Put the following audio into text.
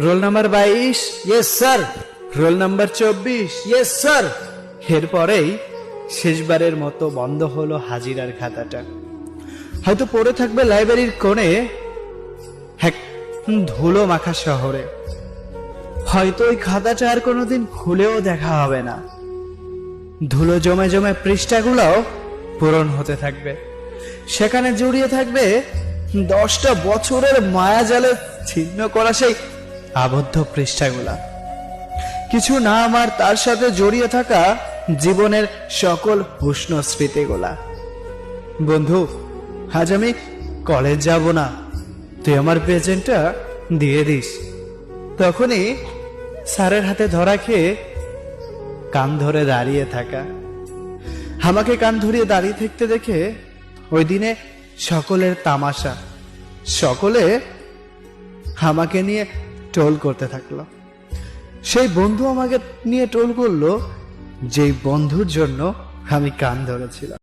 Roll number 22। Yes sir. Roll number 24। Yes sir. এরপরেই শেষবারের মতো বন্ধ হলো হাজিরার খাতাটা। হয়তো পড়ে থাকবে লাইব্রেরির কোণে এক ধুলো মাখা শহরে। হয়তো ওই খাতাটা আর কোনোদিন খুলেও দেখা হবে না। ধুলো জমে জমে পৃষ্ঠাগুলোও পূরণ হতে থাকবে। সেখানে জড়িয়ে থাকবে 10টা বছরের মায়াজালে ছিন্ন করা সেই আবদ্ধ পৃষ্ঠাগুলা। কিছু নাম আর তার সাথে জড়িয়ে থাকা জীবনের সকল উষ্ণ স্মৃতিগুলা। বন্ধু, আজ আমি কলেজ যাব না, তুই আমার প্রেজেন্টটা দিয়ে দিস। তখনই স্যারের হাতে ধরা খেয়ে কান ধরে দাঁড়িয়ে থাকা। আমাকে কান ধরিয়ে দাঁড়িয়ে থাকতে দেখে ওই দিনে সকলের তামাশা। সকলে আমাকে নিয়ে টোল করতে থাকলো। সেই বন্ধু আমাকে নিয়ে টোল করলো যেই বন্ধুর জন্য আমি কান ধরেছিলাম।